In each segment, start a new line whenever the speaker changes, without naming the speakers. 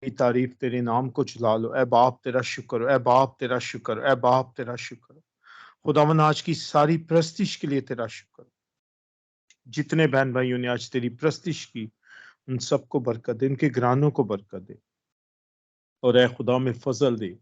तेरी तारीफ, तेरे नाम को चला लो। ए बाप तेरा शुक्र हो, ए बाप तेरा शुक्र हो, ए बाप तेरा शुक्र हो। खुदावन आज की सारी प्रस्तिश के लिए तेरा शुक्र। जितने बहन भाइयों ने आज तेरी प्रस्तिश की, उन सबको बरकत दे, उनके घरानों को बरकत दे, और ए खुदा में फजल दे।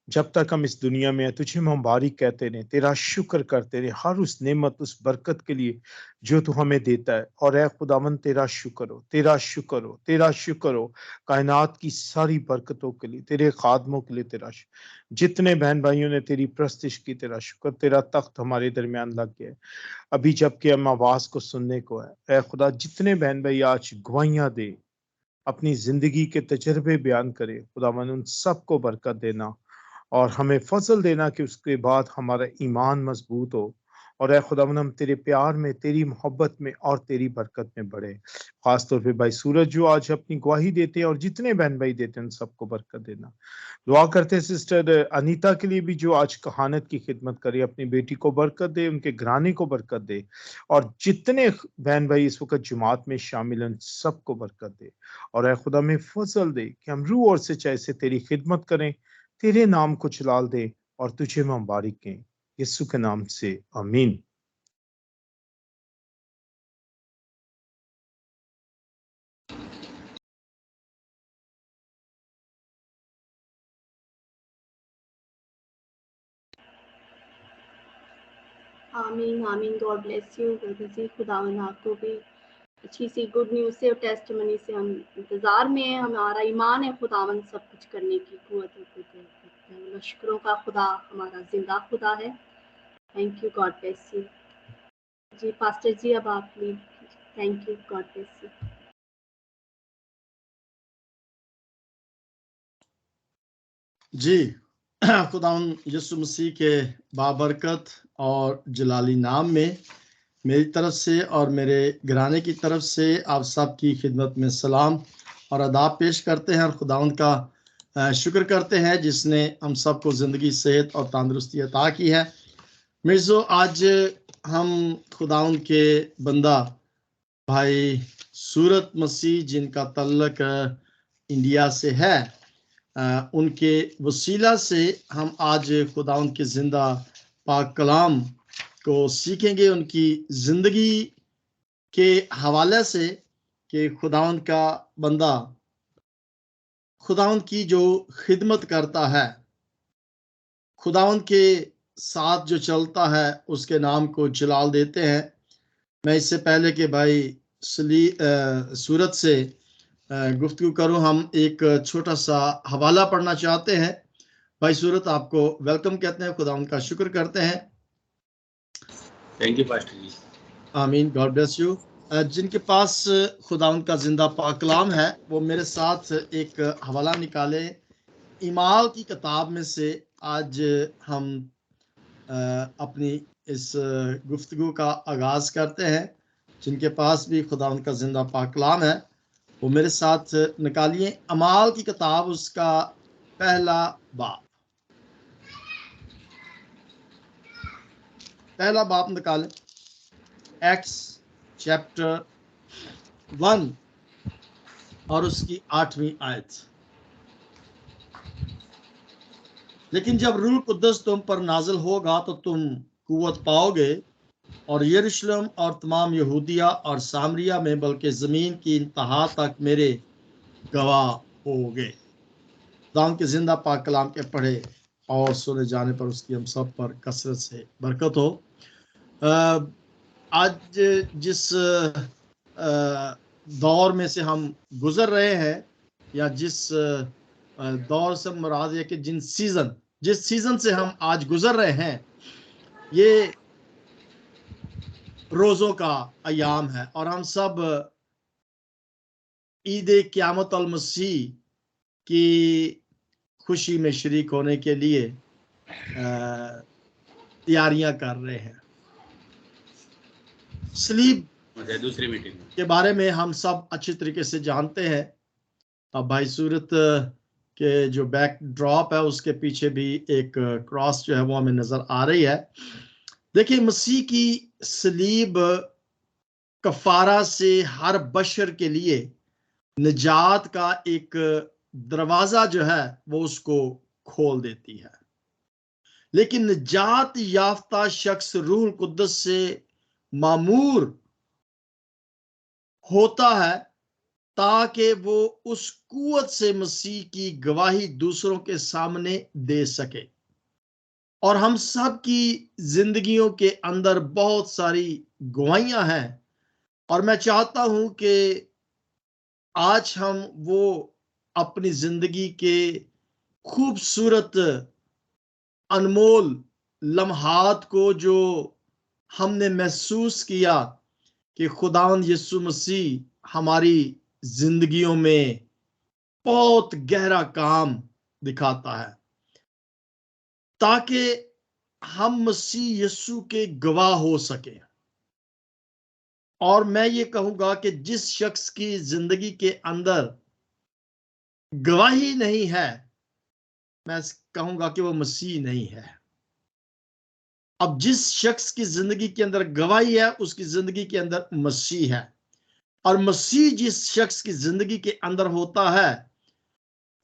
जब तक हम इस दुनिया में हैं, तुझे मुबारक कहते रहे, तेरा शुक्र करते रहे, हर उस नेमत, उस बरकत के लिए जो तू हमें देता है। और ए खुदावन तेरा शुक्र हो, तेरा शुक्र हो, तेरा शुक्र हो। कायनात की सारी बरकतों के लिए, तेरे खादमों के लिए तेरा शुक्र। जितने बहन भाइयों ने तेरी प्रस्तिश की, तेरा शुक्र। तेरा तख्त हमारे दरमियान लग गया है अभी, जबकि हम आवाज को सुनने को है। ए खुदा, जितने बहन भाई आज गवाहियां दे, अपनी जिंदगी के तजर्बे बयान करे, खुदावन उन सबको बरकत देना, और हमें फजल देना कि उसके बाद हमारा ईमान मजबूत हो। और ए खुदावन, हम तेरे प्यार में, तेरी मोहब्बत में और तेरी बरकत में बढ़े। खासतौर पे भाई सूरज जो आज अपनी गवाही देते हैं, और जितने बहन भाई देते हैं, उन सबको बरकत देना। दुआ करते हैं सिस्टर अनीता के लिए भी, जो आज कहानत की खिदमत करे, अपनी बेटी को बरकत दे, उनके घराने को बरकत दे, और जितने बहन भाई इस वक्त जुमात में शामिल हैं, सबको बरकत दे। और ए खुदा में फजल दे कि हम रूह और सच्चाई से तेरी खिदमत करें, तेरे नाम को जलाल दें, और तुझे मुबारक कहें। यीशु के नाम से आमीन।
आमीन आमीन। गॉड ब्लेस यू ब्रदर जी। खुदावन आपको भी अच्छी सी गुड न्यूज़ से और टेस्टिमनी से हम इंतज़ार में हैं। हमारा ईमान है खुदावन सब कुछ करने की कुव्वत रखता है। लश्करों का खुदा हमारा जिंदा खुदा है। Thank you. God bless you ji. Pastor ji अब आप please. Thank you. God bless you
ji. खुदावन यीशु मसीह के बाबरकत और जलाली नाम में मेरी तरफ से और मेरे घराने की तरफ से आप सब की खिदमत में सलाम और आदाब पेश करते हैं, और खुदावन का शुक्र करते हैं जिसने हम सबको ज़िंदगी, सेहत और तंदुरुस्ती अता की है। मिर्ज़ो, आज हम खुदावन के बंदा भाई सूरत मसीह, जिनका तल्लक इंडिया से है, उनके वसीला से हम आज खुदावन के ज़िंदा पाक कलाम को सीखेंगे, उनकी ज़िंदगी के हवाले से कि खुदावन का बंदा खुदावन की जो खिदमत करता है, खुदावन के साथ जो चलता है, उसके नाम को जलाल देते हैं। मैं इससे पहले कि भाई सूरत से गुफ्तगू करूं, हम एक छोटा सा हवाला पढ़ना चाहते हैं। भाई सूरत, आपको वेलकम कहते हैं, खुदा उनका शुक्र करते हैं।
थैंक यू पास्टर जी।
आमीन। God bless you. जिनके पास खुदा उनका जिंदा पाक कलाम है, वो मेरे साथ एक हवाला निकाले इमाल की किताब में से। आज हम अपनी इस गुफ्तगू का आगाज करते हैं। जिनके पास भी खुदा उनका जिंदा पाक कलाम है, वो मेरे साथ निकालिए अमाल की किताब, उसका पहला बाप। पहला बाप निकालें, एक्ट्स चैप्टर 1 और उसकी 8वीं आयत। लेकिन जब रूह कुद्दस तुम पर नाजिल होगा तो तुम कुव्वत पाओगे, और यरूशलेम और तमाम यहूदिया और सामरिया में, बल्कि ज़मीन की इंतहा तक मेरे गवाह होगे। खुदा के जिंदा पाक कलाम के पढ़े और सुने जाने पर उसकी हम सब पर कसरत से बरकत हो। आज जिस दौर में से हम गुजर रहे हैं, या जिस दौर से मुराद है कि जिस सीजन से हम आज गुजर रहे हैं, ये रोज़ों का अयाम है, और हम सब ईद क़यामत अल मसीह की खुशी में शरीक होने के लिए तैयारियां कर रहे हैं। सलीब
दूसरी मीटिंग
के बारे में हम सब अच्छी तरीके से जानते हैं। अब भाई सूरत के जो बैक ड्रॉप है, उसके पीछे भी एक क्रॉस जो है वो हमें नजर आ रही है। देखिए, मसीह की सलीब कफारा से हर बशर के लिए निजात का एक दरवाजा जो है वो उसको खोल देती है। लेकिन निजात याफ्ता शख्स रूह कुद्दस से मामूर होता है ताकि वो उस कुव्वत से मसीह की गवाही दूसरों के सामने दे सके। और हम सब की जिंदगियों के अंदर बहुत सारी गवाहियां हैं, और मैं चाहता हूं कि आज हम वो अपनी जिंदगी के खूबसूरत अनमोल लम्हात को जो हमने महसूस किया कि खुदावंद यीशु मसीह हमारी जिंदगियों में बहुत गहरा काम दिखाता है, ताकि हम मसीह यीशु के गवाह हो सके। और मैं ये कहूंगा कि जिस शख्स की जिंदगी के अंदर गवाही नहीं है, मैं कहूंगा कि वो मसीह नहीं है। अब जिस शख्स की जिंदगी के अंदर गवाही है, उसकी जिंदगी के अंदर मसीह है, और मसीह जिस शख्स की जिंदगी के अंदर होता है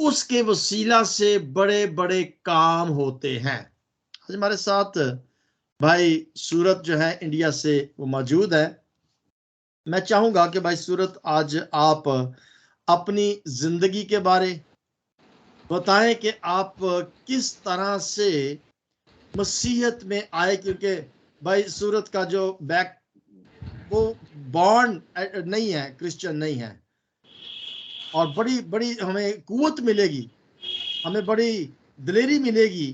उसके वसीला से बड़े बड़े काम होते हैं। आज हमारे साथ भाई सूरत जो है इंडिया से वो मौजूद है। मैं चाहूंगा कि भाई सूरत आज आप अपनी जिंदगी के बारे बताएं कि आप किस तरह से मसीहत में आए, क्योंकि भाई सूरत का जो बैक वो बॉर्न नहीं है, क्रिश्चियन नहीं है, और बड़ी बड़ी हमें कुव्वत मिलेगी, हमें बड़ी दिलेरी मिलेगी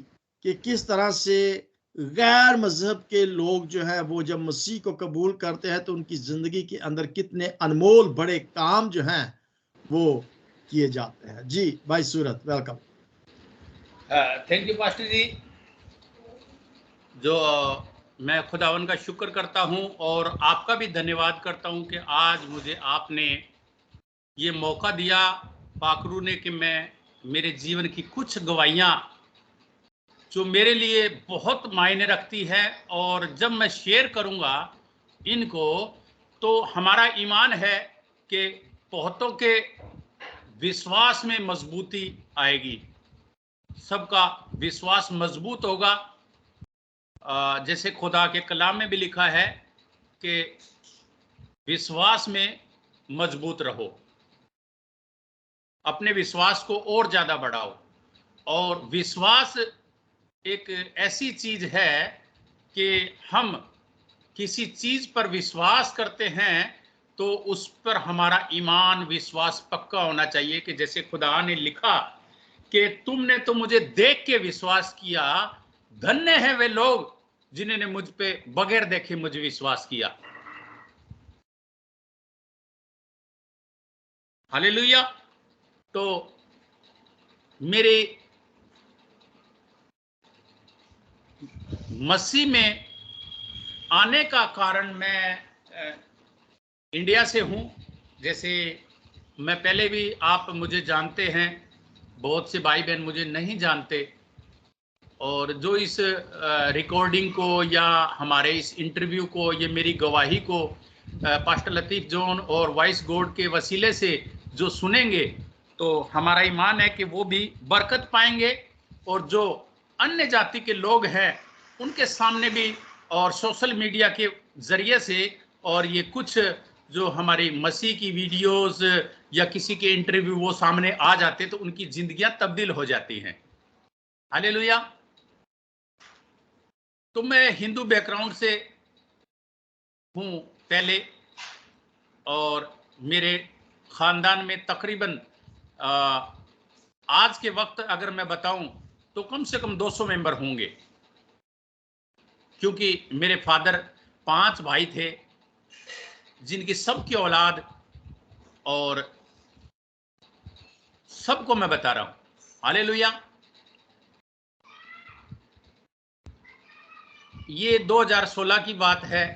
कि किस तरह से गैर मजहब के लोग जो है वो जब मसीह को कबूल करते हैं तो उनकी जिंदगी के अंदर कितने अनमोल बड़े काम जो हैं वो किए जाते हैं। जी भाई सूरत, वेलकम।
थैंक यू पास्टर जी। जो मैं खुदावन का शुक्र करता हूं और आपका भी धन्यवाद करता हूं कि आज मुझे आपने ये मौका दिया पाकरू ने कि मैं मेरे जीवन की कुछ गवाहियां जो मेरे लिए बहुत मायने रखती है, और जब मैं शेयर करूंगा इनको तो हमारा ईमान है कि बहुतों के विश्वास में मजबूती आएगी, सबका विश्वास मजबूत होगा। जैसे खुदा के कलाम में भी लिखा है कि विश्वास में मजबूत रहो, अपने विश्वास को और ज्यादा बढ़ाओ। और विश्वास एक ऐसी चीज है कि हम किसी चीज पर विश्वास करते हैं तो उस पर हमारा ईमान विश्वास पक्का होना चाहिए कि जैसे खुदा ने लिखा कि तुमने तो मुझे देख के विश्वास किया, धन्य है वे लोग जिन्होंने मुझ पे बगैर देखे मुझे विश्वास किया। हालेलुया। तो मेरे मसीह में आने का कारण, मैं इंडिया से हूं। जैसे मैं पहले भी, आप मुझे जानते हैं, बहुत से भाई बहन मुझे नहीं जानते, और जो इस रिकॉर्डिंग को या हमारे इस इंटरव्यू को, ये मेरी गवाही को पास्टर लतीफ जॉन और वॉइस गॉड के वसीले से जो सुनेंगे तो हमारा ईमान है कि वो भी बरकत पाएंगे, और जो अन्य जाति के लोग हैं उनके सामने भी, और सोशल मीडिया के जरिए से, और ये कुछ जो हमारी मसीह की वीडियोस या किसी के इंटरव्यू वो सामने आ जाते तो उनकी जिंदगियां तब्दील हो जाती हैं। हालेलुया। तो मैं हिंदू बैकग्राउंड से हूं पहले, और मेरे खानदान में तकरीबन आज के वक्त अगर मैं बताऊं तो कम से कम 200 मेंबर होंगे, क्योंकि मेरे फादर 5 भाई थे जिनकी सबकी औलाद, और सबको मैं बता रहा हूं। हालेलुया। ये 2016 की बात है,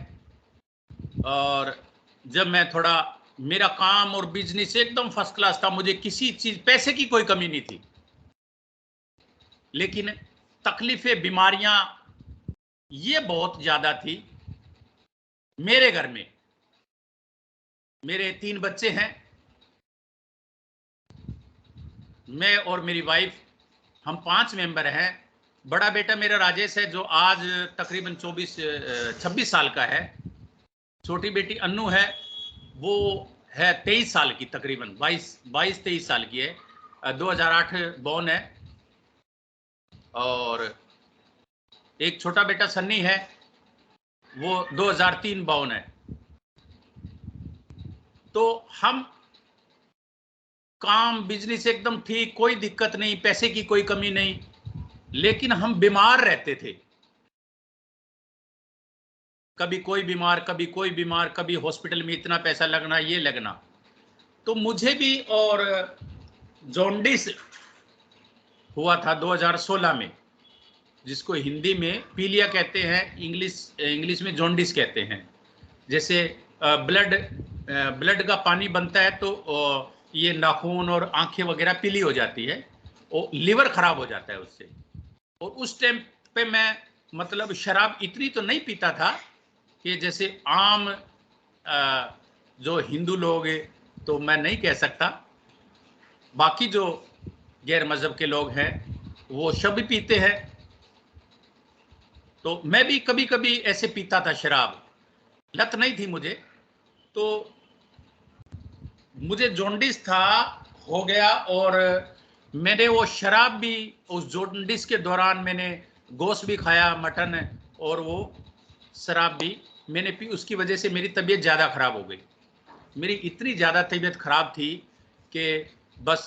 और जब मैं थोड़ा, मेरा काम और बिजनेस एकदम फर्स्ट क्लास था, मुझे किसी चीज, पैसे की कोई कमी नहीं थी, लेकिन तकलीफें, बीमारियां ये बहुत ज्यादा थी मेरे घर में। मेरे 3 बच्चे हैं, मैं और मेरी वाइफ, हम 5 मेंबर हैं। बड़ा बेटा मेरा राजेश है जो आज तकरीबन 26 साल का है। छोटी बेटी अन्नू है, वो है 23 साल की, तकरीबन 22-23 साल की है, 2008 बॉर्न है। और एक छोटा बेटा सन्नी है, वो 2003 बॉर्न है। तो हम काम बिजनेस एकदम ठीक, कोई दिक्कत नहीं, पैसे की कोई कमी नहीं, लेकिन हम बीमार रहते थे। कभी कोई बीमार, कभी कोई बीमार, कभी हॉस्पिटल में इतना पैसा लगना, ये लगना। तो मुझे भी और जॉन्डिस हुआ था 2016 में, जिसको हिंदी में पीलिया कहते हैं, इंग्लिश में जॉन्डिस कहते हैं। जैसे ब्लड का पानी बनता है तो ये नाखून और आंखें वगैरह पीली हो जाती है और लिवर खराब हो जाता है उससे। और उस टाइम पे मैं मतलब शराब इतनी तो नहीं पीता था कि जैसे आम जो हिंदू लोग हैं, तो मैं नहीं कह सकता, बाकी जो गैर मजहब के लोग हैं वो सब पीते हैं। तो मैं भी कभी कभी ऐसे पीता था शराब, लत नहीं थी मुझे। तो मुझे जॉन्डिस था, हो गया, और मैंने वो शराब भी उस जॉन्डिस के दौरान मैंने गोश्त भी खाया, मटन, और वो शराब भी मैंने पी। उसकी वजह से मेरी तबीयत ज़्यादा ख़राब हो गई। मेरी इतनी ज़्यादा तबीयत ख़राब थी कि बस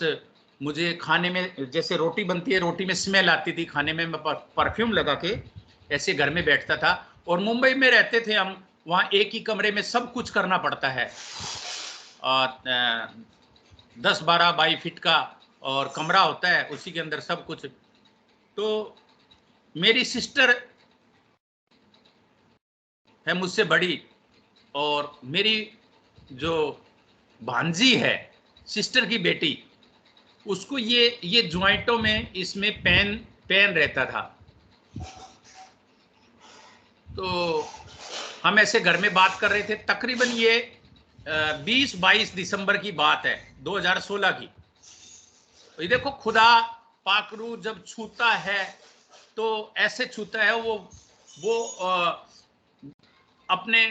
मुझे खाने में, जैसे रोटी बनती है, रोटी में स्मेल आती थी, खाने में मैं परफ्यूम लगा के ऐसे घर में बैठता था। और मुंबई में रहते थे हम, वहाँ एक ही कमरे में सब कुछ करना पड़ता है, 10-12 फीट का और कमरा होता है, उसी के अंदर सब कुछ। तो मेरी सिस्टर है मुझसे बड़ी, और मेरी जो भांजी है, सिस्टर की बेटी, उसको ये ज्वाइंटों में इसमें पेन रहता था। तो हम ऐसे घर में बात कर रहे थे, तकरीबन ये 20-22 दिसंबर की बात है, 2016 की। ये देखो, खुदा पाकरू जब छूता है तो ऐसे छूता है, वो अपने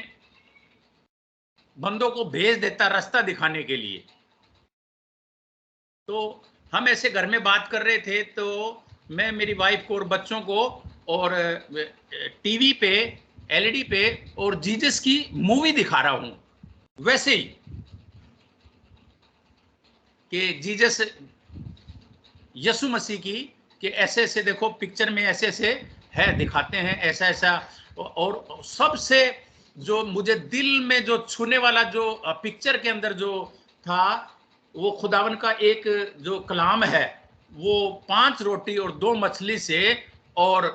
बंदों को भेज देता रास्ता दिखाने के लिए। तो हम ऐसे घर में बात कर रहे थे, तो मैं मेरी वाइफ को और बच्चों को और टीवी पे, एलईडी पे और जीसस की मूवी दिखा रहा हूं, वैसे ही कि जीसस, यीशु मसीह की, कि ऐसे ऐसे देखो पिक्चर में ऐसे ऐसे है, दिखाते हैं ऐसा ऐसा। और सबसे जो मुझे दिल में जो छूने वाला जो पिक्चर के अंदर जो था, वो खुदावन का एक जो कलाम है, वो 5 रोटी और 2 मछली से और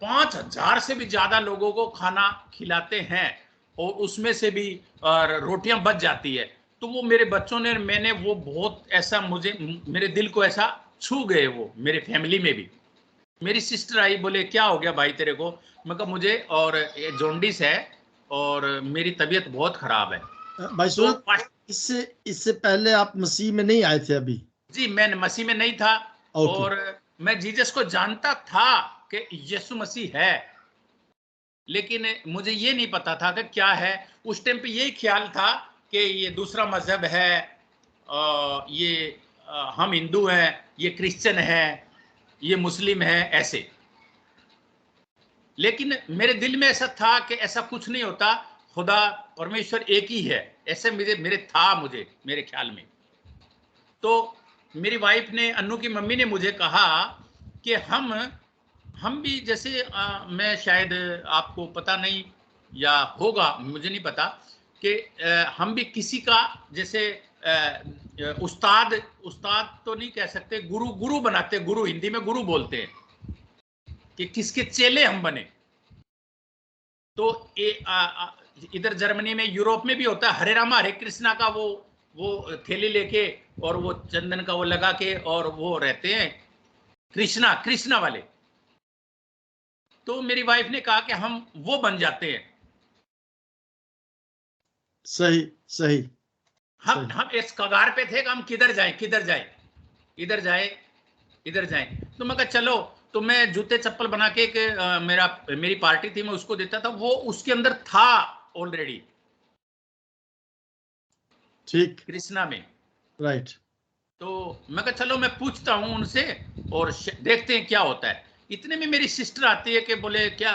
5000 से भी ज्यादा लोगों को खाना खिलाते हैं, और उसमें से भी रोटियां बच जाती है। तो वो मेरे बच्चों ने, मैंने वो बहुत ऐसा, मुझे मेरे दिल को ऐसा छू गए वो, मेरे फैमिली में भी। मेरी सिस्टर आई, बोले क्या हो गया भाई तेरे को? मैं कहा मुझे और जॉन्डिस है और मेरी तबीयत बहुत खराब है।
भाई
तो
सूरत, इससे पहले आप मसीह में नहीं आए थे अभी?
जी, मैं मसीह में नहीं था, और मैं जीसस को जानता था कि यीशु मसीह है, लेकिन मुझे ये नहीं पता था कि क्या है। उस टाइम पे यही ख्याल था कि ये दूसरा मजहब है, ये हम हिंदू हैं, ये क्रिश्चियन है, ये मुस्लिम है, ऐसे। लेकिन मेरे दिल में ऐसा था कि ऐसा कुछ नहीं होता, खुदा परमेश्वर एक ही है, ऐसे मेरे ख्याल में। तो मेरी वाइफ ने, अन्नू की मम्मी ने मुझे कहा कि हम भी जैसे मैं, शायद आपको पता नहीं या होगा, मुझे नहीं पता, कि हम भी किसी का जैसे उस्ताद तो नहीं कह सकते, गुरु बनाते, गुरु हिंदी में गुरु बोलते हैं, कि किसके चेले हम बने। तो इधर जर्मनी में, यूरोप में भी होता है, हरे रामा हरे कृष्णा का वो थैली लेके और वो चंदन का वो लगा के, और वो रहते हैं कृष्णा वाले। तो मेरी वाइफ ने कहा कि हम वो बन जाते हैं।
सही।
हम इस कगार पे थे कि हम किधर जाएं। इधर जाए इधर जाए। तो मैं कहा चलो, तो मैं जूते चप्पल बना के मेरी पार्टी थी, मैं उसको देता था, वो उसके अंदर था ऑलरेडी,
ठीक,
कृष्णा में।
राइट।
तो मैं कहा चलो मैं पूछता हूँ उनसे और देखते हैं क्या होता है। इतने में मेरी सिस्टर आती है कि बोले क्या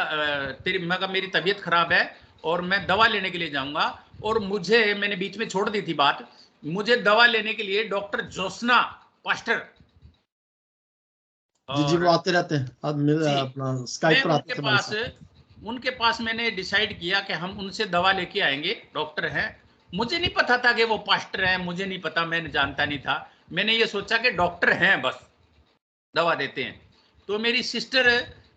मैं कहा मेरी तबीयत खराब है और मैं दवा लेने के लिए जाऊंगा, और मैंने बीच में छोड़ दी थी बात, मुझे दवा लेने के लिए डॉक्टर जोशना पास्टर,
जी जी, वो आते रहते हैं, अपना स्काइप पर आते हैं।
उनके पास मैंने डिसाइड किया कि हम उनसे दवा लेके आएंगे, डॉक्टर हैं। मुझे नहीं पता था कि वो पास्टर हैं, मुझे नहीं पता, मैंने जानता नहीं था। मैंने ये सोचा कि डॉक्टर हैं, बस दवा देते हैं। तो मेरी सिस्टर,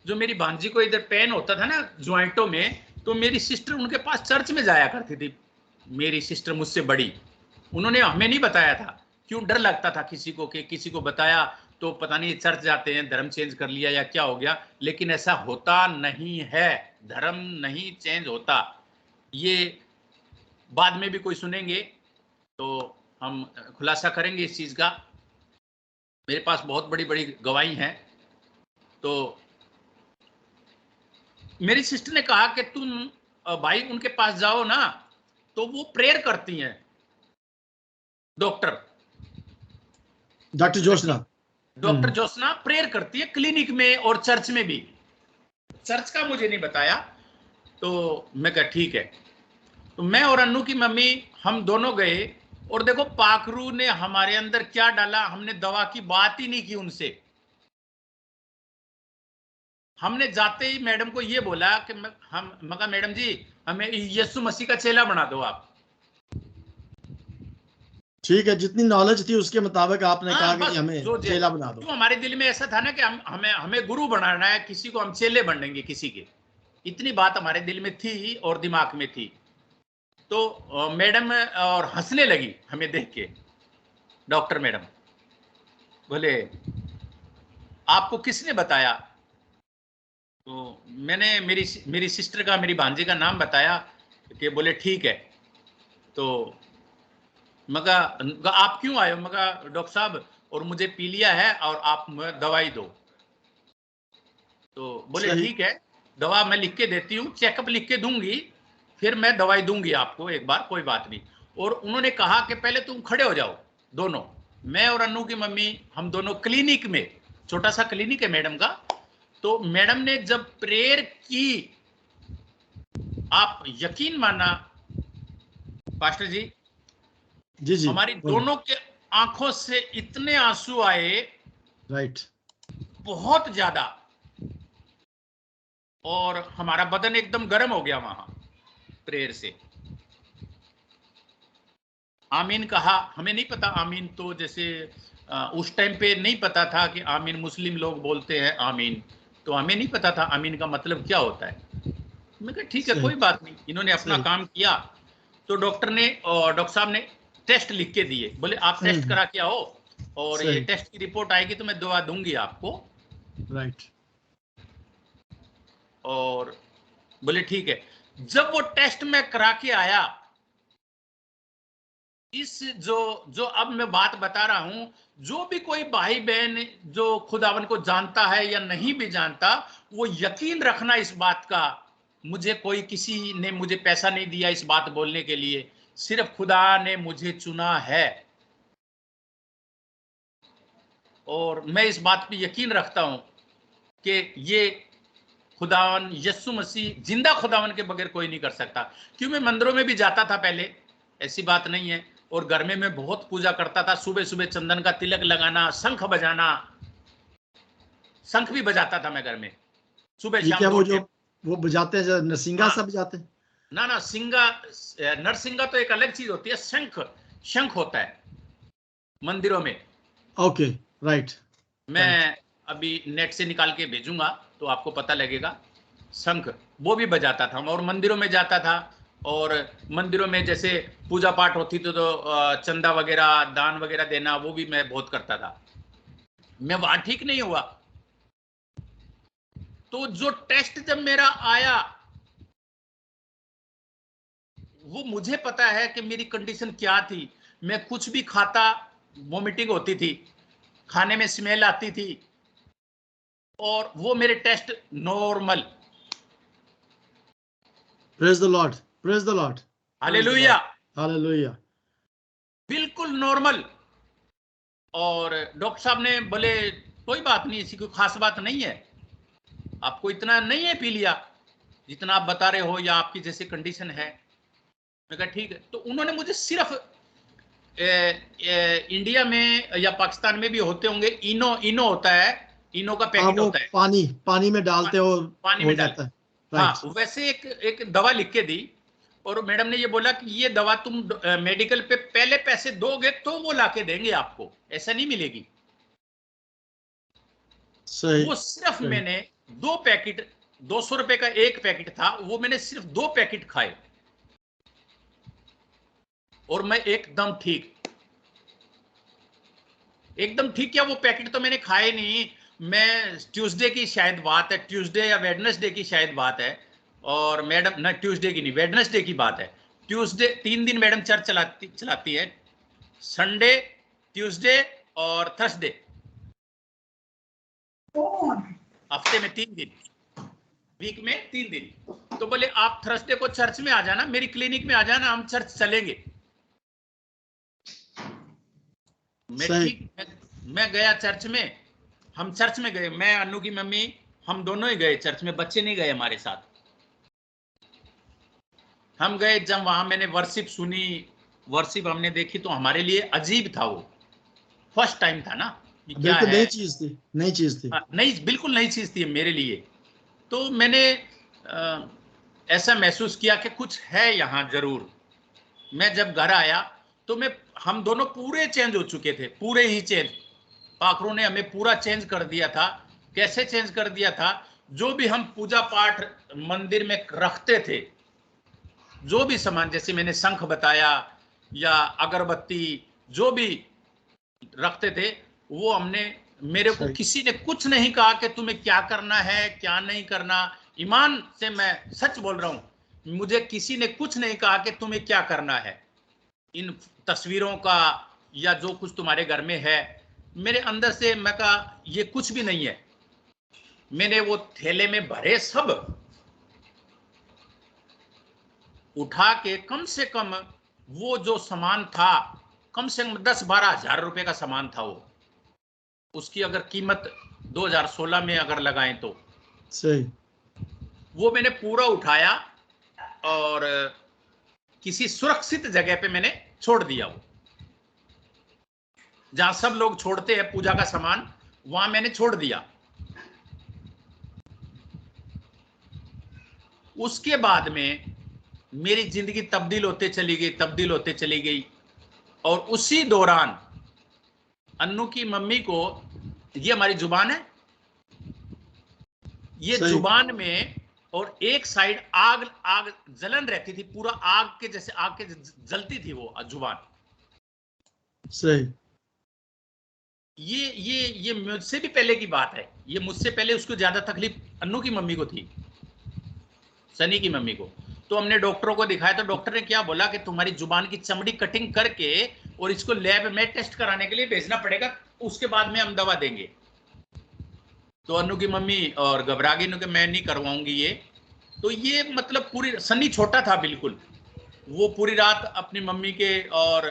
जो मेरी भांजी को इधर पेन होता था ना ज्वाइंटों में, तो मेरी सिस्टर उनके पास चर्च में जाया करती थी। मेरी सिस्टर मुझसे बड़ी, उन्होंने हमें नहीं बताया था, क्यों डर लगता था किसी को, कि किसी को बताया तो पता नहीं चर्च जाते हैं, धर्म चेंज कर लिया या क्या हो गया। लेकिन ऐसा होता नहीं है, धर्म नहीं चेंज होता। ये बाद में भी कोई सुनेंगे तो हम खुलासा करेंगे इस चीज का। मेरे पास बहुत बड़ी बड़ी गवाही हैं। तो मेरी सिस्टर ने कहा कि तुम भाई उनके पास जाओ ना, तो वो प्रेयर करती हैं,
doctor Joshna,
doctor Joshna prayer करती है क्लिनिक में और चर्च में भी। चर्च का मुझे नहीं बताया। तो मैं कहा ठीक है। तो मैं और अन्नू की मम्मी हम दोनों गए, और देखो पाखरू ने हमारे अंदर क्या डाला, हमने दवा की बात ही नहीं की उनसे। हमने जाते ही मैडम को ये बोला कि मगर मैडम जी हमें यीशु मसीह का चेला बना दो आप।
ठीक है, जितनी नॉलेज थी उसके मुताबिक आपने कहा कि हमें चेला बना दो।
तो हमारे दिल में ऐसा था ना कि हमें गुरु बनाना है, किसी को हम चेले बनेंगे किसी के, इतनी बात हमारे दिल में थी और दिमाग में थी। तो मैडम और हंसने लगी हमें देख के, डॉक्टर मैडम बोले आपको किसने बताया? तो मैंने मेरी सिस्टर का, मेरी भांजी का नाम बताया कि बोले ठीक है। तो मगा आप क्यों आए हो? मगा डॉक्टर साहब और मुझे पीलिया है और आप दवाई दो। तो बोले ठीक है, दवा मैं लिख के देती हूँ, चेकअप लिख के दूंगी, फिर मैं दवाई दूंगी आपको एक बार, कोई बात नहीं। और उन्होंने कहा कि पहले तुम खड़े हो जाओ दोनों, मैं और अन्नू की मम्मी, हम दोनों क्लिनिक में, छोटा सा क्लिनिक है मैडम का। तो मैडम ने जब प्रेयर की, आप यकीन माना पास्टर जी,
जी जी,
हमारी दोनों के आंखों से इतने आंसू आए,
राइट,
बहुत ज्यादा, और हमारा बदन एकदम गर्म हो गया वहां प्रेयर से। आमीन कहा, हमें नहीं पता आमीन, तो जैसे उस टाइम पे नहीं पता था कि आमीन मुस्लिम लोग बोलते हैं आमीन, तो हमें नहीं पता था आमीन का मतलब क्या होता है। मैं कहा ठीक है कोई बात नहीं, इन्होंने अपना काम किया। तो डॉक्टर साहब ने टेस्ट लिख के दिए, बोले आप टेस्ट करा के आओ और ये टेस्ट की रिपोर्ट आएगी तो मैं दवा दूंगी आपको।
राइट,
और बोले ठीक है। जब वो टेस्ट मैं करा के आया, इस जो अब मैं बात बता रहा हूं, जो भी कोई भाई बहन जो खुदावन को जानता है या नहीं भी जानता, वो यकीन रखना इस बात का, मुझे कोई किसी ने मुझे पैसा नहीं दिया इस बात बोलने के लिए, सिर्फ खुदा ने मुझे चुना है। और मैं इस बात पे यकीन रखता हूं कि ये खुदावन यीशु मसीह, जिंदा खुदावन के बगैर कोई नहीं कर सकता। क्यों, मैं मंदिरों में भी जाता था पहले, ऐसी बात नहीं है, और घर में मैं बहुत पूजा करता था, सुबह सुबह चंदन का तिलक लगाना, शंख बजाना, शंख भी बजाता था मैं घर में सुबह शाम।
क्या वो बजाते हैं, नरसिंगा सब बजाते हैं?
ना सिंगा, नरसिंगा तो एक अलग चीज होती है, शंख होता है मंदिरों में।
Okay, right.
मैं अभी नेट से निकाल के भेजूंगा तो आपको पता लगेगा। शंख वो भी बजाता था, और मंदिरों में जाता था, और मंदिरों में जैसे पूजा पाठ होती तो चंदा वगैरह, दान वगैरह देना, वो भी मैं बहुत करता था। मैं वहां ठीक नहीं हुआ, तो जो टेस्ट जब मेरा आया, वो मुझे पता है कि मेरी कंडीशन क्या थी। मैं कुछ भी खाता, वोमिटिंग होती थी, खाने में स्मेल आती थी, और वो मेरे test normal.
Praise the Lord, praise the Lord,
hallelujah,
hallelujah.
बिल्कुल नॉर्मल। और डॉक्टर साहब ने बोले कोई बात नहीं, ऐसी कोई खास बात नहीं है, आपको इतना नहीं है पी लिया जितना आप बता रहे हो या आपकी जैसी कंडीशन है। मैं कहा ठीक है। तो उन्होंने मुझे सिर्फ इंडिया में या पाकिस्तान में भी होते होंगे, इनो होता है, इनो का पैकेट
वो
होता है,
पानी में डालते हो,
पानी
हो
में
जाता है।
हाँ, वैसे एक दवा लिख के दी, और मैडम ने ये बोला कि ये दवा तुम मेडिकल पे पहले पैसे दोगे तो वो लाके देंगे आपको, ऐसा नहीं मिलेगी।
सही,
वो सिर्फ
सही।
मैंने 2 पैकेट, 200 रुपए का एक पैकेट था, वो मैंने सिर्फ 2 पैकेट खाए और मैं एकदम ठीक, एकदम ठीक। क्या वो पैकेट तो मैंने खाए नहीं, मैं ट्यूसडे की शायद बात है, ट्यूसडे या वेडनेसडे की शायद बात है, और मैडम ना ट्यूसडे की नहीं, वेडनेसडे की बात है। ट्यूसडे 3 दिन मैडम चर्च चलाती है, संडे, ट्यूसडे और थर्सडे, हफ्ते में 3 दिन, वीक में 3 दिन। तो बोले आप थर्सडे को चर्च में आ जाना, मेरी क्लिनिक में आ जाना, हम चर्च चलेंगे। मैं गया चर्च में, हम चर्च में गए, मैं, अन्नू की मम्मी, हम दोनों ही गए चर्च में, बच्चे नहीं गए हमारे साथ। हम गए, जब वहां मैंने वर्शिप सुनी, वर्शिप हमने देखी, तो हमारे लिए अजीब था, वो फर्स्ट टाइम था ना, कि क्या
बिल्कुल
है,
नई चीज थी, नई चीज थी।
नहीं, बिल्कुल नई चीज थी मेरे लिए। तो मैंने ऐसा महसूस किया कि कुछ है यहाँ जरूर। मैं जब घर आया तो हम दोनों पूरे चेंज हो चुके थे, पूरे ही चेंज। पाखरों ने हमें पूरा चेंज कर दिया था। कैसे चेंज कर दिया था? जो भी हम पूजा पाठ मंदिर में रखते थे, जो भी सामान, जैसे मैंने शंख बताया या अगरबत्ती, जो भी रखते थे, वो हमने, मेरे को किसी ने कुछ नहीं कहा कि तुम्हें क्या करना है क्या नहीं करना। ईमान से मैं सच बोल रहा हूं, मुझे किसी ने कुछ नहीं कहा कि तुम्हें क्या करना है। इन तस्वीरों का या जो कुछ तुम्हारे घर में है, मेरे अंदर से मैं कहा ये कुछ भी नहीं है। मैंने वो थैले में भरे सब उठा के, कम से कम वो जो सामान था, कम से कम 10-12 हजार रुपए का सामान था वो। उसकी अगर कीमत 2016 में अगर लगाएं तो
सही।
वो मैंने पूरा उठाया और किसी सुरक्षित जगह पे मैंने छोड़ दिया। वो जहां सब लोग छोड़ते हैं पूजा का सामान, वहां मैंने छोड़ दिया। उसके बाद में मेरी जिंदगी तब्दील होते चली गई, तब्दील होते चली गई। और उसी दौरान अन्नू की मम्मी को, ये हमारी जुबान है, ये जुबान में, और एक साइड आग आग जलन रहती थी, पूरा आग के जैसे, आग के जलती थी वो जुबान।
सही।
ये मुझसे भी पहले की बात है। ये मुझसे पहले उसको ज्यादा तकलीफ अन्नू की मम्मी को थी, सनी की मम्मी को। तो हमने डॉक्टरों को दिखाया, तो डॉक्टर ने क्या बोला कि तुम्हारी जुबान की चमड़ी कटिंग करके और इसको लैब में टेस्ट कराने के लिए भेजना पड़ेगा, उसके बाद में हम दवा देंगे। तो अन्नू की मम्मी और घबरा गई कि मैं नहीं करवाऊंगी ये। तो ये मतलब पूरी, सनी छोटा था बिल्कुल, वो पूरी रात अपनी मम्मी के और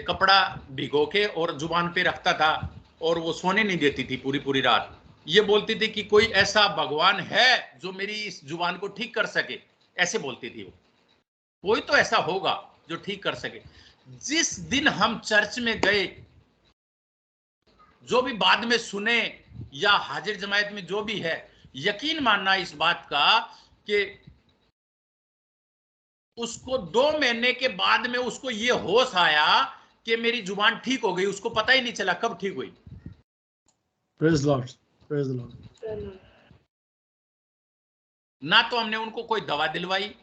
कपड़ा भिगो के और जुबान पे रखता था, और वो सोने नहीं देती थी पूरी पूरी रात। ये बोलती थी कि कोई ऐसा भगवान है जो मेरी इस जुबान को ठीक कर सके, ऐसे बोलती थी वो। कोई तो ऐसा होगा जो ठीक कर सके। जिस दिन हम चर्च में गए, जो भी बाद में सुने या हाजिर जमायत में जो भी है, यकीन मानना इस बात का कि उसको 2 महीने के बाद में उसको ये होश आया कि मेरी जुबान ठीक हो गई। उसको पता ही नहीं चला कब ठीक हुई।
Praise Lord, praise Lord.
ना तो हमने उनको कोई दवा दिलवाई,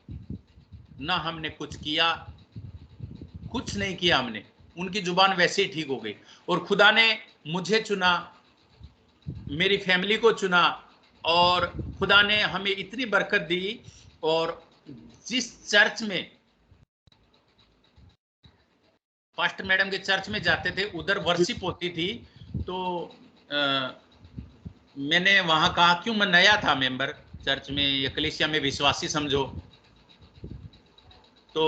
ना हमने कुछ किया, कुछ नहीं किया हमने। उनकी जुबान वैसे ही ठीक हो गई। और खुदा ने मुझे चुना, मेरी फैमिली को चुना, और खुदा ने हमें इतनी बरकत दी। और जिस चर्च में पास्टर मैडम के चर्च में जाते थे, उधर वर्शिप होती थी, तो मैंने वहां कहा, क्यों, मैं नया था मेंबर चर्च में, एक्लेसिया में, विश्वासी समझो। तो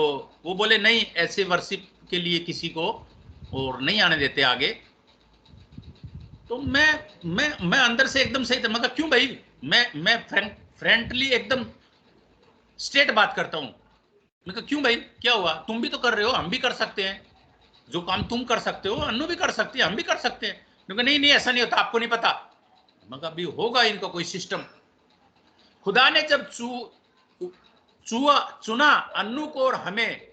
वो बोले नहीं, ऐसे वर्शिप के लिए किसी को और नहीं आने देते आगे। तो मैं अंदर से एकदम सही था। मैं कहा क्यों भाई, मैं फ्रेंडली एकदम स्ट्रेट बात करता हूं। मैं कहा क्यों भाई, क्या हुआ, तुम भी तो कर रहे हो, हम भी कर सकते हैं, जो काम तुम कर सकते हो अन्नू भी कर सकती है, हम भी कर सकते हैं। मैं नहीं नहीं ऐसा नहीं होता, आपको नहीं पता। मैं कहा अभी होगा इनका कोई सिस्टम। खुदा ने जब चुना अन्नू को और हमें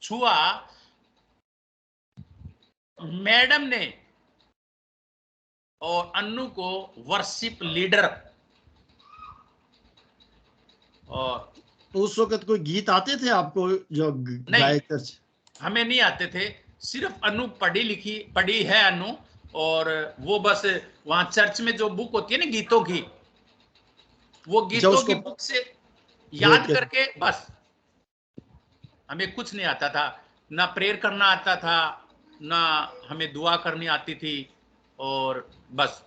छुआ, मैडम ने और अन्नू को वर्शिप लीडर। और
उस वक्त कोई गीत आते थे आपको जो गाए चर्च?
हमें नहीं आते थे, सिर्फ अनु पढ़ी है अनु, और वो बस वहां चर्च में जो बुक होती है ना गीतों की, वो गीतों की बुक से याद करके बस। हमें कुछ नहीं आता था, ना प्रेयर करना आता था, ना हमें दुआ करनी आती थी। और बस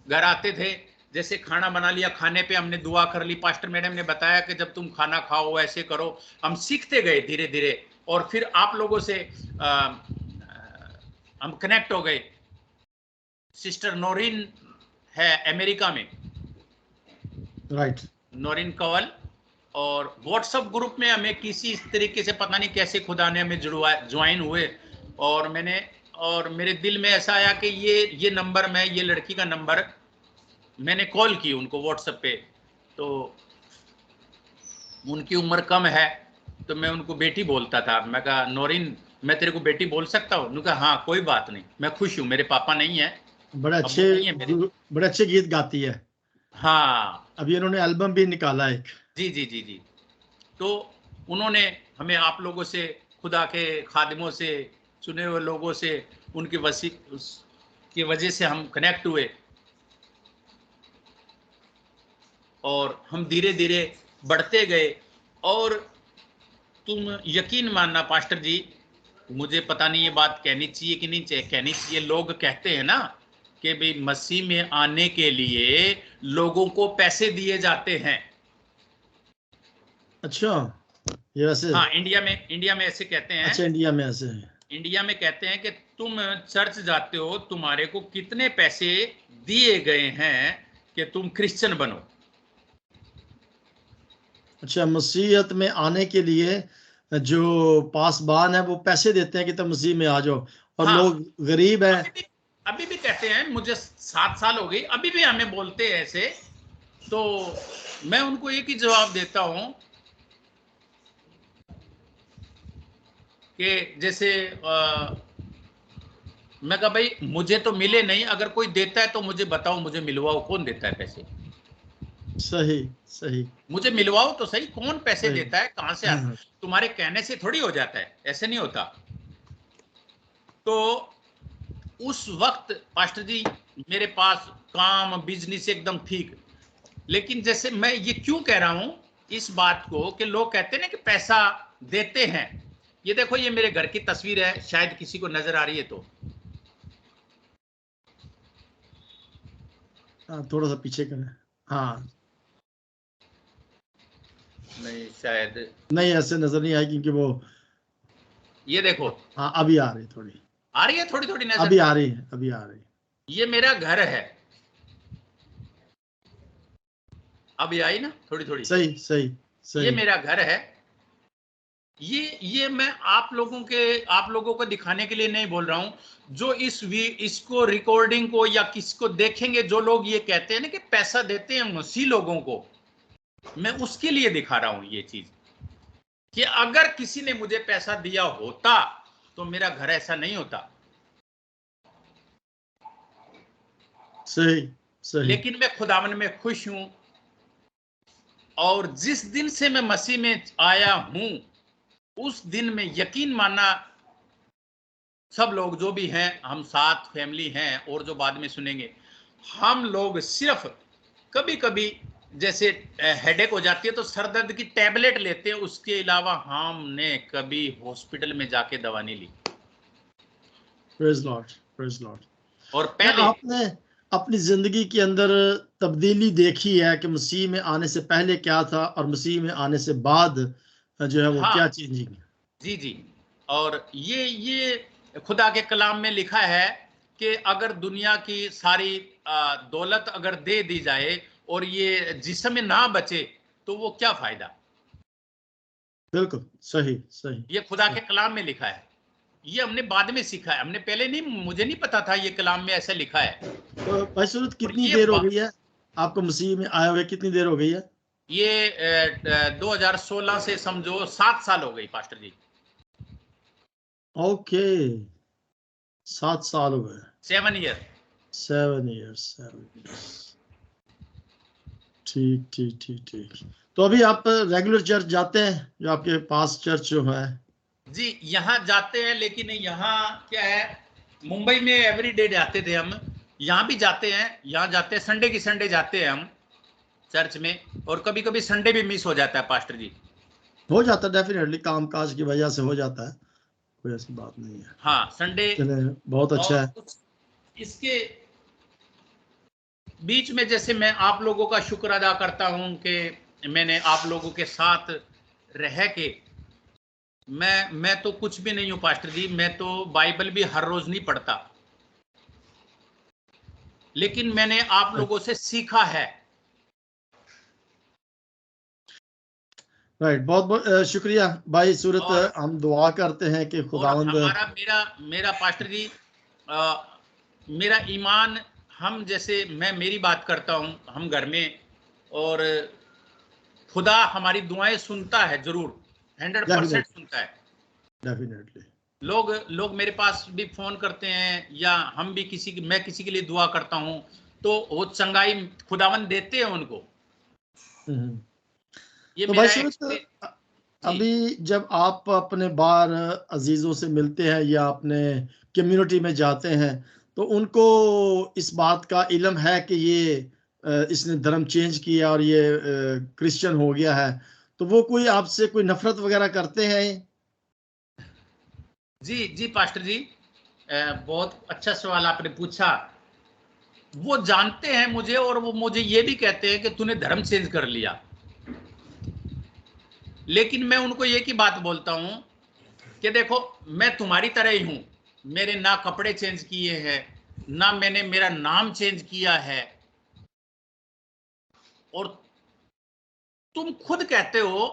घर आते थे, जैसे खाना बना लिया, खाने पे हमने दुआ कर ली, पास्टर मैडम ने बताया कि जब तुम खाना खाओ ऐसे करो। हम सीखते गए धीरे धीरे, और फिर आप लोगों से हम कनेक्ट हो गए। सिस्टर नोरिन है अमेरिका में,
राइट,
नोरिन कंवल, और व्हाट्सएप ग्रुप में हमें किसी इस तरीके से पता नहीं कैसे खुदा ने हमें ज्वाइन हुए। और मेरे दिल में ऐसा आया कि ये नंबर, मैं ये लड़की का नंबर मैंने कॉल की उनको व्हाट्सएप पे। तो उनकी उम्र कम है, तो मैं उनको बेटी बोलता था। मैं कहा नोरिन, मैं तेरे को बेटी बोल सकता हूँ? उन्होंने कहा हाँ कोई बात नहीं, मैं खुश हूँ, मेरे पापा नहीं है,
बड़े अच्छे गीत गाती है।
हाँ,
अभी उन्होंने एल्बम भी निकाला एक।
जी जी जी जी। तो उन्होंने हमें आप लोगों से, खुदा के खादिमों से, चुने हुए लोगों से, उनकी की वजह से हम कनेक्ट हुए, और हम धीरे धीरे बढ़ते गए। और तुम यकीन मानना पास्टर जी, मुझे पता नहीं ये बात कहनी चाहिए कि नहीं कहनी चाहिए, लोग कहते हैं ना कि भाई मसीह में आने के लिए लोगों को पैसे दिए जाते हैं।
अच्छा, ये वैसे?
हाँ, इंडिया में ऐसे कहते हैं।
अच्छा, इंडिया में ऐसे है।
इंडिया में कहते हैं कि तुम चर्च जाते हो, तुम्हारे को कितने पैसे दिए गए हैं कि तुम क्रिश्चियन बनो।
अच्छा, मसीहत में आने के लिए जो पासबान है वो पैसे देते हैं कि तुम मसीह में आ जाओ, और
हाँ,
लोग गरीब है।
अभी भी कहते हैं, मुझे 7 साल हो गई, अभी भी हमें बोलते हैं ऐसे। तो मैं उनको एक ही जवाब देता हूं कि जैसे मैं कहा भाई मुझे तो मिले नहीं, अगर कोई देता है तो मुझे बताओ, मुझे मिलवाओ, कौन देता है पैसे?
सही सही,
मुझे मिलवाओ तो सही, कौन पैसे
सही।
देता है, कहां से आता? तुम्हारे कहने से थोड़ी हो जाता है, ऐसे नहीं होता। तो उस वक्त पास्टर जी मेरे पास काम बिजनेस एकदम ठीक, लेकिन जैसे मैं ये क्यों कह रहा हूं इस बात को कि लोग कहते हैं ना कि पैसा देते हैं। ये देखो, ये मेरे घर की तस्वीर है, शायद किसी को नजर आ रही है तो।
थोड़ा सा पीछे करें। हाँ,
नहीं, शायद
नहीं ऐसे नजर नहीं आई क्योंकि वो,
ये देखो,
हाँ अभी आ रही, थोड़ी
आ रही है, थोड़ी थोड़ी नजर,
अभी आ रही है, अभी आ रही।
ये मेरा घर है, अभी आई ना थोड़ी थोड़ी?
सही सही सही।
ये मेरा घर है। ये मैं आप लोगों को दिखाने के लिए नहीं बोल रहा हूं। जो इसको रिकॉर्डिंग को या किसको देखेंगे, जो लोग ये कहते हैं ना कि पैसा देते हैं मसीह लोगों को, मैं उसके लिए दिखा रहा हूं ये चीज, कि अगर किसी ने मुझे पैसा दिया होता तो मेरा घर ऐसा नहीं होता।
सही सही।
लेकिन मैं खुदावन में खुश हूं, और जिस दिन से मैं मसीह में आया हूं उस दिन में यकीन मानना, सब लोग जो भी हैं, हम 7 फैमिली हैं और जो बाद में सुनेंगे, हम लोग सिर्फ कभी कभी जैसे हेडेक हो जाती है तो सर दर्द की टैबलेट लेते हैं, उसके अलावा हमने कभी हॉस्पिटल में जाके दवा नहीं ली।
Praise Lord, praise Lord.
और पहले
आपने अपनी जिंदगी के अंदर तब्दीली देखी है कि मसीह में आने से पहले क्या था और मसीह में आने से बाद जो है वो
हाँ।
क्या चेंजिंग है?
जी जी। और ये खुदा के कलाम में लिखा है कि अगर दुनिया की सारी दौलत अगर दे दी जाए और ये जिस्म ना बचे तो वो क्या फायदा।
बिल्कुल सही सही।
ये खुदा के कलाम में लिखा है। ये हमने बाद में सीखा है, हमने पहले नहीं, मुझे नहीं पता था ये कलाम में ऐसा लिखा है।
तो भाई सूरत कितनी
ये
देर हो गई है आपको मसीह में आए हुए, कितनी देर हो गई है?
ये 2016 से समझो 7 साल हो गई पास्टर जी।
ओके 7 साल हो गए।
7 ईयर।
7 years। ठीक ठीक ठीक ठीक। तो अभी आप रेगुलर चर्च जाते हैं, जो आपके पास चर्च जो है?
जी यहाँ जाते हैं, लेकिन यहाँ क्या है, मुंबई में एवरीडे जाते थे हम, यहाँ भी जाते हैं, यहाँ जाते हैं संडे की संडे जाते हैं हम चर्च में, और कभी कभी संडे भी मिस हो जाता है पास्टर जी।
हो जाता है, डेफिनेटली काम काज की वजह से हो जाता है, कोई ऐसी बात नहीं है।
हाँ संडे।
चले बहुत अच्छा है।
इसके बीच में जैसे मैं आप लोगों का शुक्र अदा करता हूं कि मैंने आप लोगों के साथ रह के, मैं तो कुछ भी नहीं हूं पास्टर जी, मैं तो बाइबल भी हर रोज नहीं पढ़ता, लेकिन मैंने आप लोगों से सीखा है।
राइट, बहुत बहुत शुक्रिया भाई सूरत। हम दुआ करते हैं कि खुदावंद
मेरा पास्टर जी मेरा ईमान, हम जैसे मैं मेरी बात करता हूं हम घर में, और खुदा हमारी दुआएं सुनता है, जरूर 100% सुनता है।
डेफिनेटली
लोग मेरे पास भी फोन करते हैं, या हम भी मैं किसी के लिए दुआ करता हूं तो वो चंगाई खुदावंद देते हैं उनको। ये
तो
मेरा
भाई सूरत, अभी जब आप अपने बाहर अजीजों से मिलते हैं या अपने कम्युनिटी में जाते हैं, तो उनको इस बात का इल्म है कि ये इसने धर्म चेंज किया और ये क्रिश्चियन हो गया है, तो वो कोई आपसे कोई नफरत वगैरह करते हैं?
जी जी पास्टर जी, बहुत अच्छा सवाल आपने पूछा। वो जानते हैं मुझे, और वो मुझे ये भी कहते हैं कि तूने धर्म चेंज कर लिया, लेकिन मैं उनको एक ही बात बोलता हूं कि देखो मैं तुम्हारी तरह ही हूं, मेरे ना कपड़े चेंज किए हैं, ना मैंने मेरा नाम चेंज किया है, और तुम खुद कहते हो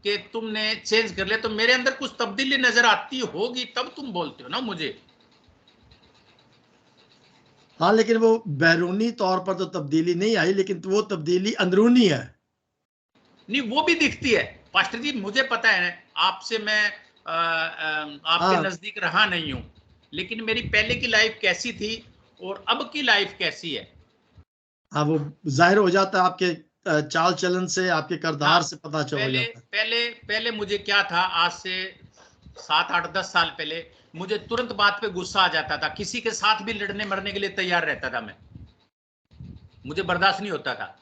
कि तुमने चेंज कर लिया, तो मेरे अंदर कुछ तब्दीली नजर आती होगी तब तुम बोलते हो ना मुझे।
हाँ, लेकिन वो बैरूनी तौर पर तो तब्दीली नहीं आई, लेकिन वो तब्दीली अंदरूनी है।
नहीं, वो भी दिखती है पास्टर जी, मुझे पता है, आपसे मैं आपके नजदीक रहा नहीं हूं, लेकिन मेरी पहले की लाइफ कैसी थी और अब की लाइफ कैसी है,
हाँ, वो जाहिर हो जाता है आपके चाल चलन से, आपके किरदार से पता चल हो जाता है।
पहले मुझे क्या था, आज से 7-8-10 साल पहले मुझे तुरंत बात पे गुस्सा आ जाता था, किसी के साथ भी लड़ने मरने के लिए तैयार रहता था मैं, मुझे बर्दाश्त नहीं होता था,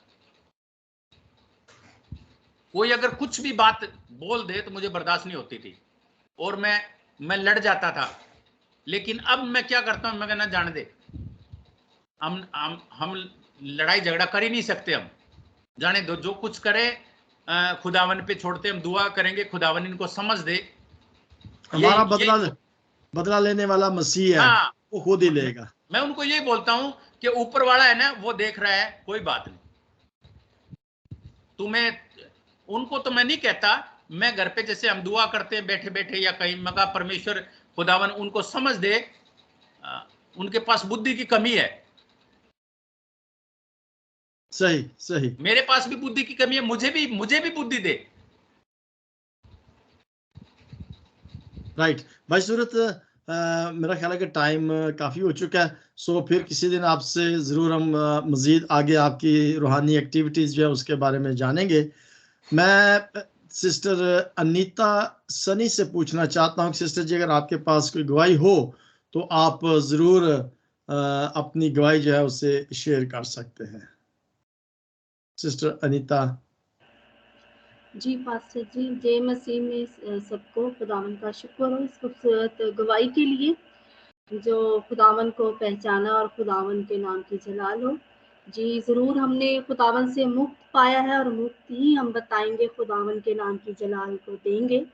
कोई अगर कुछ भी बात बोल दे तो मुझे बर्दाश्त नहीं होती थी, और मैं लड़ जाता था। लेकिन अब मैं क्या करता हूं, मैं कहना जाने दे, हम लड़ाई झगड़ा कर ही नहीं सकते, हम जाने दो, जो कुछ करे खुदावन पे छोड़ते, हम दुआ करेंगे खुदावन इनको समझ दे।
हमारा बदला लेने वाला मसीह है।
हाँ,
वो खुद ही लेगा।
मैं उनको यही बोलता हूं कि ऊपर वाला है ना, वो देख रहा है, कोई बात नहीं, तुम्हें उनको तो मैं नहीं कहता, मैं घर पे जैसे हम दुआ करते हैं बैठे बैठे या कहीं, मगा परमेश्वर खुदावन उनको समझ दे, उनके पास बुद्धि की कमी है।
सही सही।
मेरे पास भी बुद्धि की कमी है, मुझे भी बुद्धि दे।
राइट भाई सूरत, मेरा ख्याल है कि टाइम काफ़ी हो चुका है, सो फिर किसी दिन आपसे ज़रूर हम मज़ीद आगे आपकी रूहानी एक्टिविटीज़ जो है उसके बारे में जानेंगे। मैं सिस्टर अनीता सनी से पूछना चाहता हूँ कि सिस्टर जी, अगर आपके पास कोई गवाही हो तो आप ज़रूर अपनी गवाही जो है उसे शेयर कर सकते हैं। सिस्टर अनीता।
जी पास्टर जी, जय मसीह में सबको खुदावन का शुक्र हो इस खूबसूरत गवाही के लिए। जो खुदावन को पहचाना और खुदावन के नाम की जलाल हो। जी ज़रूर हमने खुदावन से मुक्त पाया है और मुक्त ही हम बताएंगे, खुदावन के नाम की जलाल को देंगे।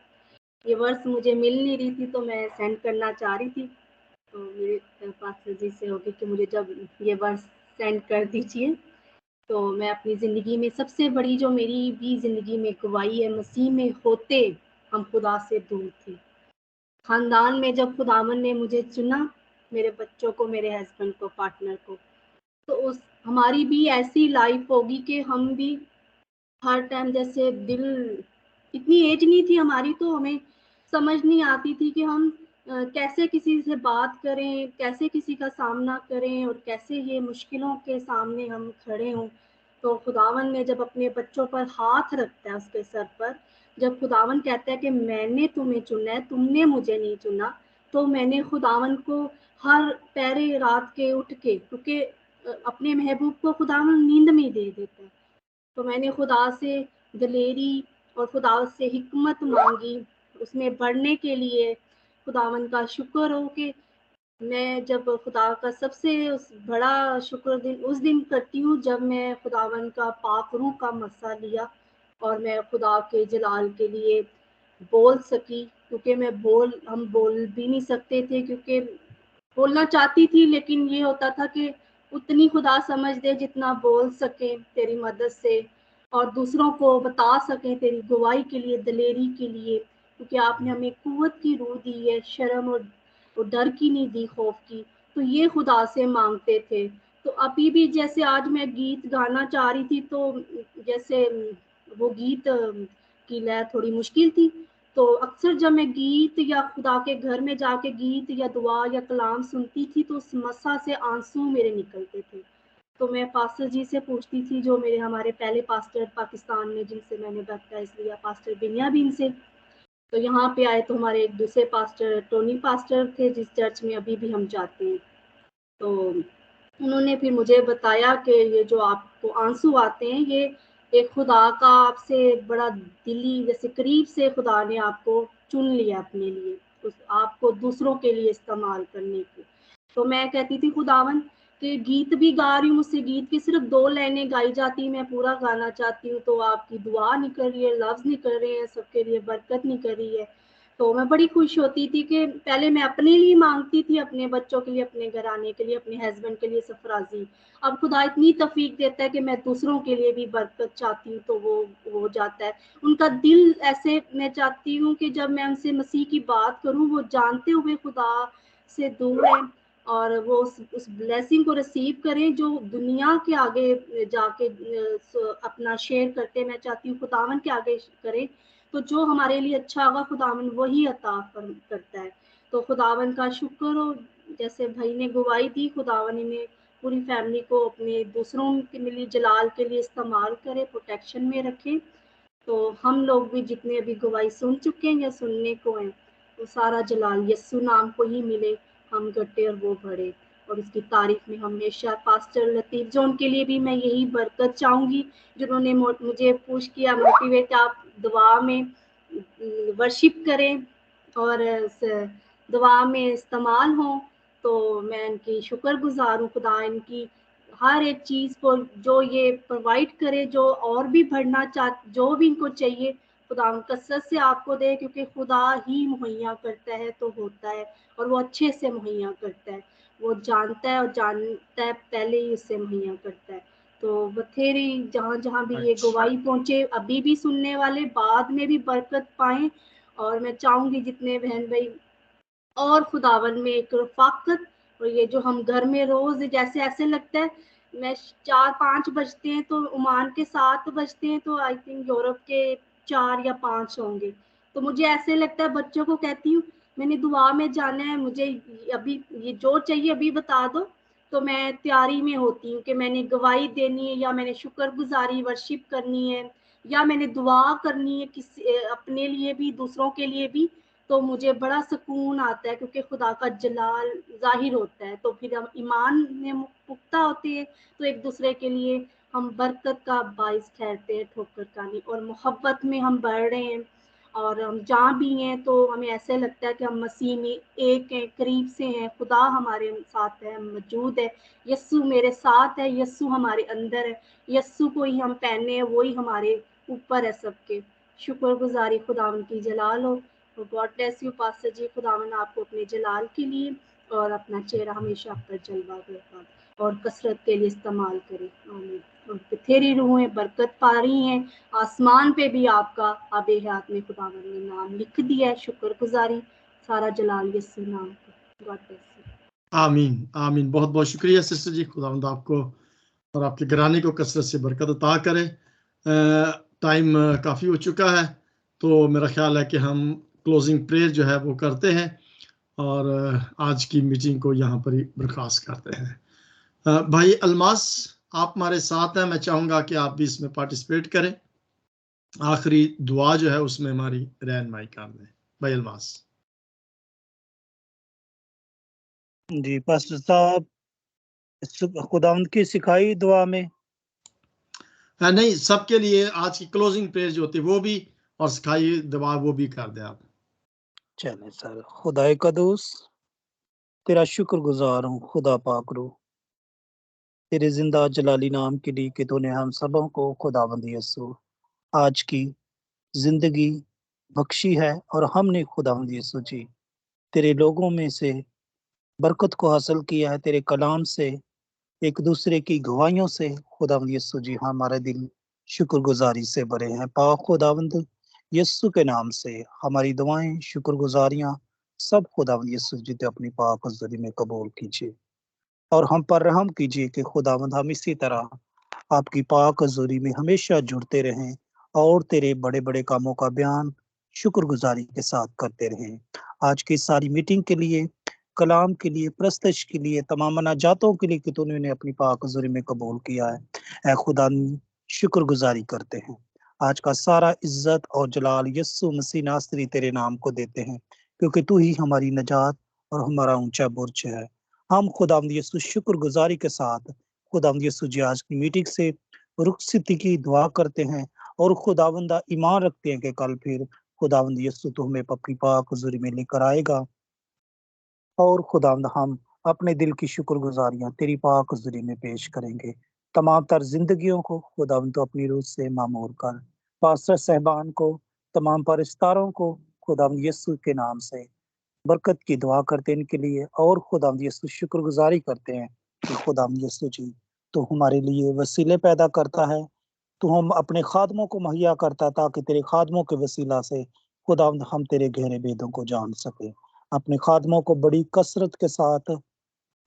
ये वर्ष मुझे मिल नहीं रही थी तो मैं सेंड करना चाह रही थी, तो मेरे पास जी से होगी कि मुझे जब ये वर्ष सेंड कर दीजिए। तो मैं अपनी ज़िंदगी में सबसे बड़ी जो मेरी भी ज़िंदगी में गवाही है, मसीह में होते हम खुदा से दूर थे। खानदान में जब खुदावन ने मुझे चुना, मेरे बच्चों को, मेरे हस्बैंड को, पार्टनर को, तो उस हमारी भी ऐसी लाइफ होगी कि हम भी हर टाइम जैसे दिल, इतनी एज नहीं थी हमारी तो हमें समझ नहीं आती थी कि हम कैसे किसी से बात करें, कैसे किसी का सामना करें और कैसे ये मुश्किलों के सामने हम खड़े हों। तो खुदावन ने जब अपने बच्चों पर हाथ रखता है उसके सर पर, जब खुदावन कहता है कि मैंने तुम्हें चुना है, तुमने मुझे नहीं चुना, तो मैंने खुदावन को हर पहरे रात के उठ के, क्योंकि अपने महबूब को खुदावन नींद में दे देता है, तो मैंने खुदा से दलेरी और खुदा से हिकमत मांगी उसमें बढ़ने के लिए। खुदावन का शुक्र हो कि मैं जब खुदा का सबसे बड़ा शुक्र दिन उस दिन करती हूँ जब मैं खुदावन का पाक रूह का मस्सा लिया और मैं खुदा के जलाल के लिए बोल सकी, क्योंकि हम बोल भी नहीं सकते थे, क्योंकि बोलना चाहती थी लेकिन ये होता था कि उतनी खुदा समझ दे जितना बोल सके तेरी मदद से और दूसरों को बता सके तेरी गवाही के लिए, दलेरी के लिए, क्योंकि आपने हमें कुव्वत की रूह दी है, शर्म और डर की नहीं दी, खौफ की। तो ये खुदा से मांगते थे। तो अभी भी जैसे आज मैं गीत गाना चाह रही थी, तो जैसे वो गीत की लय थोड़ी मुश्किल थी, तो अक्सर जब मैं गीत या खुदा के घर में जाके गीत या दुआ या कलाम सुनती थी तो उस मस्सा से आंसू मेरे निकलते थे। तो मैं पास्टर जी से पूछती थी, जो मेरे हमारे पहले पास्टर पाकिस्तान में जिनसे मैंने बैप्टाइज लिया, पास्टर बिनियामीन से। तो यहाँ पे आए तो हमारे एक दूसरे पास्टर टोनी पास्टर थे जिस चर्च में अभी भी हम जाते हैं। तो उन्होंने फिर मुझे बताया कि ये जो आपको आंसू आते हैं, ये एक खुदा का आपसे बड़ा दिली, जैसे करीब से खुदा ने आपको चुन लिया अपने लिए, उस आपको दूसरों के लिए इस्तेमाल करने की। तो मैं कहती थी खुदावन कि गीत भी गा रही हूँ, मुझसे गीत की सिर्फ 2 लाइनें गाई जाती, मैं पूरा गाना चाहती हूँ, तो आपकी दुआ निकल रही है, लफ्ज निकल रहे हैं, सबके लिए बरकत निकल रही है। तो मैं बड़ी खुश होती थी कि पहले मैं अपने लिए मांगती थी, अपने बच्चों के लिए, अपने घराने के लिए, अपने हस्बैंड के लिए सरफराजी। अब खुदा इतनी तौफीक देता है कि मैं दूसरों के लिए भी बरकत चाहती हूँ तो वो हो जाता है। उनका दिल ऐसे मैं चाहती हूँ कि जब मैं उनसे मसीह की बात करूँ, वो जानते हुए खुदा से दूर है और वो उस ब्लेसिंग को रिसीव करें जो दुनिया के आगे जाके अपना शेयर करते, मैं चाहती हूँ खुदावन के आगे करें, तो जो हमारे लिए अच्छा होगा खुदावन वही अता करता है। तो खुदावन का शुक्र हो, जैसे भाई ने गवाही दी, खुदावन ने पूरी फैमिली को अपने दूसरों के लिए जलाल के लिए इस्तेमाल करे, प्रोटेक्शन में रखे। तो हम लोग भी जितने अभी गवाही सुन चुके हैं या सुनने को हैं, वो सारा जलाल यस्सु नाम को ही मिले, हम घटे और वो बढ़े, और इसकी तारीफ में हमेशा पास्टर लतीफ जोन के लिए भी मैं यही बरकत चाहूँगी, जिन्होंने मुझे पुश किया, मोटिवेट, आप दुआ में वर्शिप करें और दुआ में इस्तेमाल हों। तो मैं इनकी शुक्रगुजार हूँ, खुदा इनकी हर एक चीज़ को जो ये प्रोवाइड करे, जो और भी बढ़ना जो भी इनको चाहिए, खुदा कसरत से आपको दे, क्योंकि खुदा ही मुहैया करता है तो होता है, और वो अच्छे से मुहैया करता है, वो जानता है और जानता है पहले ही उससे मुहैया करता है। तो बथेरी जहाँ जहाँ भी ये
अच्छा।
गवाही पहुँचे, अभी भी सुनने वाले बाद में भी बरकत पाएं, और मैं चाहूँगी जितने बहन भाई और खुदावन में एक रफाकत, और ये जो हम घर में रोज जैसे ऐसे लगता है, मैं 4-5 बजते हैं तो ओमान के 7 बजते हैं, तो आई थिंक यूरोप के 4 या 5 होंगे, तो मुझे ऐसे लगता है, बच्चों को कहती हूँ मैंने दुआ में जाना है, मुझे अभी ये जो चाहिए अभी बता दो, तो मैं तैयारी में होती हूँ कि मैंने गवाही देनी है, या मैंने शुक्रगुजारी वर्शिप करनी है, या मैंने दुआ करनी है किसी अपने लिए भी दूसरों के लिए भी, तो मुझे बड़ा सुकून आता है, क्योंकि खुदा का जलाल जाहिर होता है, तो फिर हम ईमान में पुख्ता होते हैं, तो एक दूसरे के लिए हम बरकत का बाइस ठहरते हैं, ठोकर का नहीं, और मोहब्बत में हम बढ़ रहे हैं, और हम जहाँ भी हैं तो हमें ऐसे लगता है कि हम मसीह में एक हैं, करीब से हैं, खुदा हमारे साथ है, मौजूद है, यस्सु मेरे साथ है, यस्सु हमारे अंदर है, यस्सु को ही हम पहने हैं, वही हमारे ऊपर है सबके। शुक्रगुजारी खुदावन की जलाल हो। गॉड ब्लेस यू पास्टर जी, खुदावन आपको अपने जलाल के लिए और अपना चेहरा हमेशा आप पर जलवा दे और कसरत के लिए इस्तेमाल करे। आमीन। और बथेरी रूहें बरकत पा रही हैं, आसमान पे भी आपका आबे हयात में खुदावन ने नाम लिख दिया है। शुक्रगुजारी, सारा जलाल यीशु नाम का। God bless you.
आमीन आमीन। बहुत बहुत शुक्रिया सिस्टर जी, खुदावंद आपको और आपके घराने को कसरत से बरकत अता करे। टाइम काफ़ी हो चुका है, तो मेरा ख्याल है कि हम क्लोजिंग प्रेयर जो है वो करते हैं और आज की मीटिंग को यहाँ पर ही बर्खास्त करते हैं। भाई अलमास, आप हमारे साथ हैं, मैं चाहूँगा कि आप भी इसमें पार्टिसिपेट करें। आखिरी दुआ जो है उसमें हमारी रहनुमाई कर दें। भाई अलमास।
जी पास्टर साहब, खुदावंद की सिखाई दुआ में
नहीं, सबके लिए आज की क्लोजिंग प्रेयर जो होती है वो भी, और सिखाई दुआ वो भी कर दें आप।
चले सर। खुदाए कदूस, तेरा शुक्रगुजार हूँ खुदा पाक रू, तेरे जिंदा जलाली नाम के लिए कि तूने हम सबों को खुदावंद यीशु आज की जिंदगी बख्शी है और हमने खुदावंद यीशु जी तेरे लोगों में से बरकत को हासिल किया है। तेरे कलाम से, एक दूसरे की गवाहियों से खुदावंद यीशु जी हमारे दिल शुक्रगुजारी से भरे हैं। पाक खुदावंद यीशु के नाम से हमारी दुआएं, शुक्रगुजारियां सब खुदावंद यीशु जी ते अपनी पाक हुज़ूरी में कबूल कीजिए और हम पर रहम कीजिए कि खुदावंद हम इसी तरह आपकी पाक हुज़ूरी में हमेशा जुड़ते रहें और तेरे बड़े बड़े कामों का बयान शुक्रगुजारी के साथ करते रहें। आज की सारी मीटिंग के लिए, कलाम के लिए, प्रस्तश के लिए, तमाम मनाजातों के लिए कि तूने उन्हें अपनी पाक हुज़ूरी में कबूल किया है। ऐ खुदा, शुक्रगुजारी करते हैं। आज का सारा इज्जत और जलाल यीशु मसीह नासरी तेरे नाम को देते हैं, क्योंकि तू ही हमारी नजात और हमारा ऊंचा बुर्ज है। हम खुदावंद यीशु शुक्रगुजारी के साथ खुदावंद यीशु जी आज की मीटिंग से रुखसती की दुआ करते हैं और खुदावंदा ईमान रखते हैं कि कल फिर खुदावंद यीशु तो हमें अपनी पाक हुज़ूरी में लेकर आएगा और खुदावंद हम अपने दिल की शुक्रगुजारियां तेरी पाक हुज़ूरी में पेश करेंगे। तमाम तर जिंदगियों को खुदावंद तो अपनी रूह से मामूर कर। पास्टर साहबान को, तमाम परिस्तारों को खुदावंद यीशु के नाम से बरकत की दुआ करते हैं इनके लिए और खुदावंद यीशु शुक्रगुजारी करते हैं कि खुदावंद यीशु जी तो हमारे लिए वसीले पैदा करता है, तो हम अपने खादमों को मुहैया करता ताकि तेरे खादमों के वसीला से खुदावंद हम तेरे गहरे भेदों को जान सके। अपने खादमों को बड़ी कसरत के साथ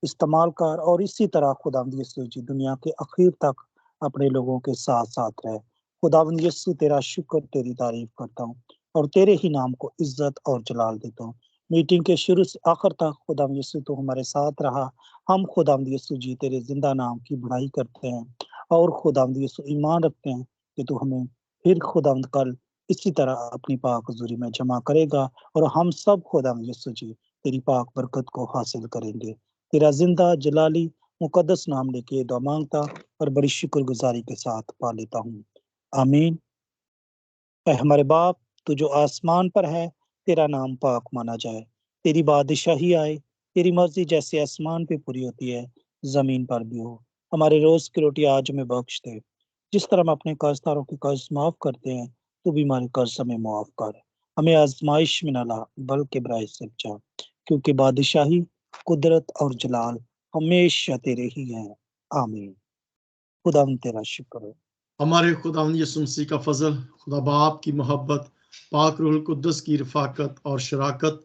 इस्तेमाल कर और इसी तरह खुदावंद यीशु जी दुनिया के आखिर तक अपने लोगों के साथ साथ रहे। खुदावंद यीशु तेरा शुक्र, तेरी तारीफ करता हूँ और तेरे ही नाम को इज्जत और जलाल देता हूँ। मीटिंग के शुरू से आखिर तक खुदावंद यीशु तो हमारे साथ रहा। हम खुदावंद यीशु जी तेरे जिंदा नाम की बढ़ाई करते हैं और खुदावंद यीशु ईमान रखते हैं कि तू हमें फिर खुदावंद कल इसी तरह अपनी पाक हुज़ूरी में जमा करेगा और हम सब खुदावंद यीशु जी तेरी पाक बरकत को हासिल करेंगे। तेरा जिंदा जलाली मुकद्दस नाम लेके दुआ मांगता और बड़ी शुक्रगुजारी के साथ पा लेता हूँ, आमीन। ऐ हमारे बाप, तू जो आसमान पर है, तेरा नाम पाक माना जाए, तेरी बादशाही आए, तेरी मर्जी जैसे आसमान पे पूरी होती है जमीन पर भी हो। हमारे रोज की रोटी आज हमें बख्श दे, जिस तरह हम अपने कर्जदारों के कर्ज माफ करते हैं, तू भी हमारे कर्ज हमें माफ कर। हमें आजमाइश में न ला, बल्कि बुराई से बचा, क्योंकि बादशाही, कुदरत और जलाल हमेशा तेरे ही हैं, आमीन। खुदा तेरा शुक्र है।
हमारे खुदावंद यीशु मसीह का फजल, खुदा बाप की मोहब्बत, पाक रूहुल कुद्दस की रफाकत और शराकत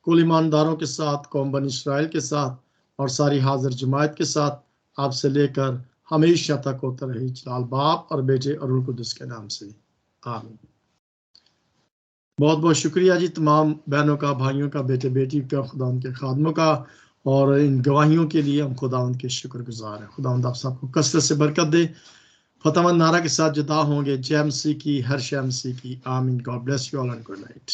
कुल ईमानदारों के साथ, कौम बनी इस्राएल के साथ और सारी हाजिर जमात के साथ आपसे लेकर हमेशा तक होता रहे, जलाल बाप और बेटे और रूहुल कुद्दस के नाम से, आमीन। बहुत बहुत शुक्रिया जी तमाम बहनों का, भाइयों का, बेटे बेटी का, खुदावंद के खादमों का, और इन गवाहियों के लिए हम खुदावंद के शुक्रगुजार हैं। खुदावंद आप सबको कसरत से बरकत दे। फतमन नारा के साथ जुदा होंगे। जय मसीह की, हर शय मसीह की, आमीन। God bless you all and good night.